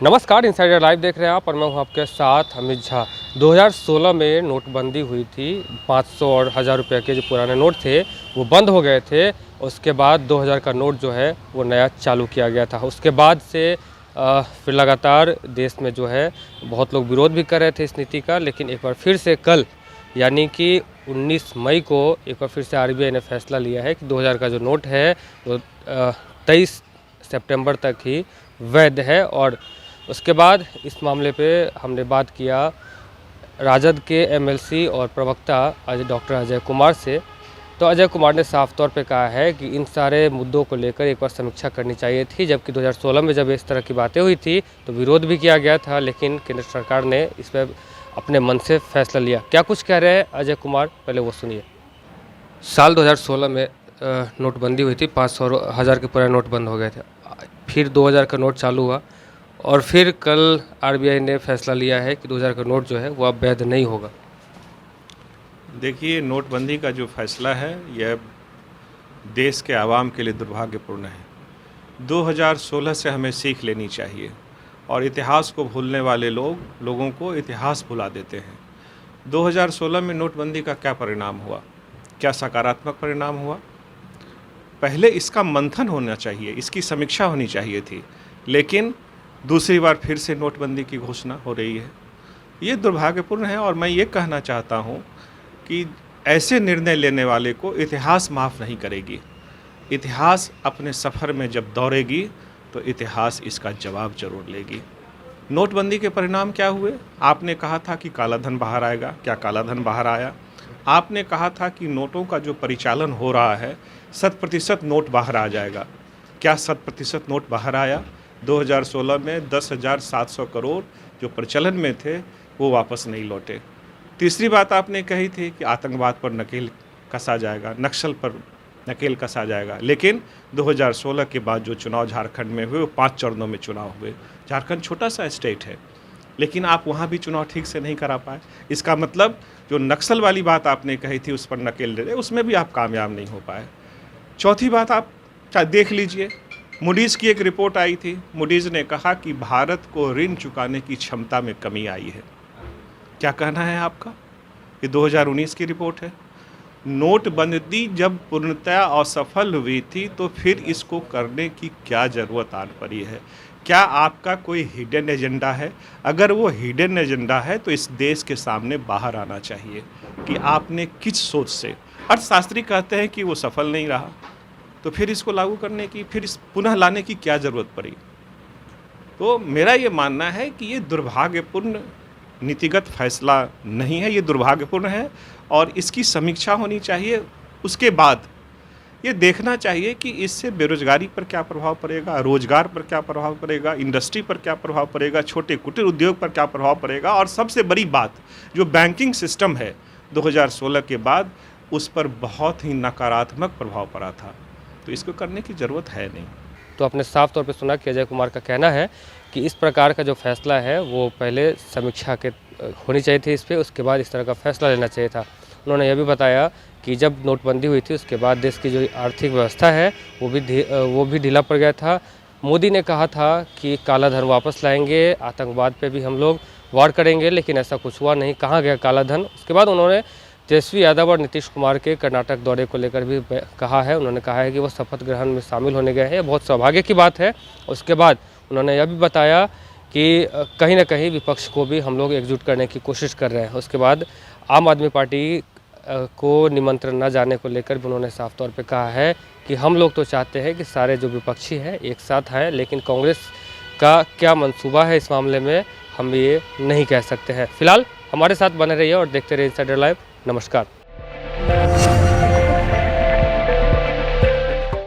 नमस्कार, insider live देख रहे हैं आप और मैं हूं आपके साथ अमित झा। 2016 में नोटबंदी हुई थी। 500 और 1000 रुपये के जो पुराने नोट थे वो बंद हो गए थे। उसके बाद 2000 का नोट जो है वो नया चालू किया गया था। उसके बाद से फिर लगातार देश में जो है बहुत लोग विरोध भी कर रहे थे इस नीति का, लेकिन एक बार फिर से कल यानी कि 19 मई को एक बार फिर से आरबीआई ने फैसला लिया है कि 2000 का जो नोट है वो 23 सितंबर तक ही वैध है। और उसके बाद इस मामले पे हमने बात किया राजद के एमएलसी और प्रवक्ता डॉक्टर अजय कुमार से। तो अजय कुमार ने साफ तौर पे कहा है कि इन सारे मुद्दों को लेकर एक बार समीक्षा करनी चाहिए थी, जबकि 2016 में जब इस तरह की बातें हुई थी तो विरोध भी किया गया था, लेकिन केंद्र सरकार ने इस पर अपने मन से फैसला लिया। क्या कुछ कह रहे हैं अजय कुमार, पहले वो सुनिए। साल 2016 में नोटबंदी हुई थी, 500 और 1000 के पूरे नोट बंद हो गए थे। फिर 2000 का नोट चालू हुआ और फिर कल आरबीआई ने फैसला लिया है कि 2000 का नोट जो है वो अब वैध नहीं होगा। देखिए, नोटबंदी का जो फैसला है यह देश के आवाम के लिए दुर्भाग्यपूर्ण है। 2016 से हमें सीख लेनी चाहिए और इतिहास को भूलने वाले लोगों को इतिहास भुला देते हैं। 2016 में नोटबंदी का क्या परिणाम हुआ? क्या सकारात्मक परिणाम हुआ? पहले इसका मंथन होना चाहिए, इसकी समीक्षा होनी चाहिए थी, लेकिन दूसरी बार फिर से नोटबंदी की घोषणा हो रही है। ये दुर्भाग्यपूर्ण है और मैं ये कहना चाहता हूँ कि ऐसे निर्णय लेने वाले को इतिहास माफ़ नहीं करेगी। इतिहास अपने सफ़र में जब दौड़ेगी तो इतिहास इसका जवाब जरूर लेगी। नोटबंदी के परिणाम क्या हुए? आपने कहा था कि काला धन बाहर आएगा। क्या काला धन बाहर आया? आपने कहा था कि नोटों का जो परिचालन हो रहा है 100% नोट बाहर आ जाएगा। क्या 100% नोट बाहर आया? 2016 में 10,700 करोड़ जो प्रचलन में थे वो वापस नहीं लौटे। तीसरी बात आपने कही थी कि आतंकवाद पर नकेल कसा जाएगा, नक्सल पर नकेल कसा जाएगा, लेकिन 2016 के बाद जो चुनाव झारखंड में हुए वो 5 चरणों में चुनाव हुए। झारखंड छोटा सा स्टेट है, लेकिन आप वहाँ भी चुनाव ठीक से नहीं करा पाए। इसका मतलब जो नक्सल वाली बात आपने कही थी उस पर नकेल दे रहे, उसमें भी आप कामयाब नहीं हो पाए। चौथी बात आप देख लीजिए, मूडीज़ की एक रिपोर्ट आई थी। मूडीज़ ने कहा कि भारत को ऋण चुकाने की क्षमता में कमी आई है। क्या कहना है आपका? ये 2019 की रिपोर्ट है। नोटबंदी जब पूर्णतः असफल हुई थी तो फिर इसको करने की क्या ज़रूरत आ पड़ी है? क्या आपका कोई हिडन एजेंडा है? अगर वो हिडन एजेंडा है तो इस देश के सामने बाहर आना चाहिए कि आपने किस सोच से। अर्थशास्त्री कहते हैं कि वो सफल नहीं रहा, तो फिर इसको लागू करने की, फिर इस पुनः लाने की क्या ज़रूरत पड़ी? तो मेरा ये मानना है कि ये दुर्भाग्यपूर्ण नीतिगत फैसला नहीं है, ये दुर्भाग्यपूर्ण है और इसकी समीक्षा होनी चाहिए। उसके बाद ये देखना चाहिए कि इससे बेरोजगारी पर क्या प्रभाव पड़ेगा, रोजगार पर क्या प्रभाव पड़ेगा, इंडस्ट्री पर क्या प्रभाव पड़ेगा, छोटे कुटीर उद्योग पर क्या प्रभाव पड़ेगा, और सबसे बड़ी बात जो बैंकिंग सिस्टम है 2016 के बाद उस पर बहुत ही नकारात्मक प्रभाव पड़ा था। तो इसको करने की ज़रूरत है नहीं। तो आपने साफ तौर पे सुना कि अजय कुमार का कहना है कि इस प्रकार का जो फैसला है वो पहले समीक्षा के होनी चाहिए थी इस पर, उसके बाद इस तरह का फैसला लेना चाहिए था। उन्होंने यह भी बताया कि जब नोटबंदी हुई थी उसके बाद देश की जो आर्थिक व्यवस्था है वो भी ढीला पड़ गया था। मोदी ने कहा था कि काला धन वापस लाएंगे, आतंकवाद पे भी हम लोग वार करेंगे, लेकिन ऐसा कुछ हुआ नहीं। कहाँ गया काला धन? उसके बाद उन्होंने तेजस्वी यादव और नीतीश कुमार के कर्नाटक दौरे को लेकर भी कहा है। उन्होंने कहा है कि वो शपथ ग्रहण में शामिल होने गए हैं, बहुत सौभाग्य की बात है। उसके बाद उन्होंने यह भी बताया कि कहीं ना कहीं विपक्ष को भी हम लोग एकजुट करने की कोशिश कर रहे हैं। उसके बाद आम आदमी पार्टी को निमंत्रण न जाने को लेकर भी उन्होंने साफ तौर पे कहा है कि हम लोग तो चाहते हैं कि सारे जो विपक्षी हैं एक साथ आएँ, लेकिन कांग्रेस का क्या मंसूबा है इस मामले में हम ये नहीं कह सकते हैं। फिलहाल हमारे साथ बने रहिए और देखते रहिए इनसाइडर लाइव। नमस्कार।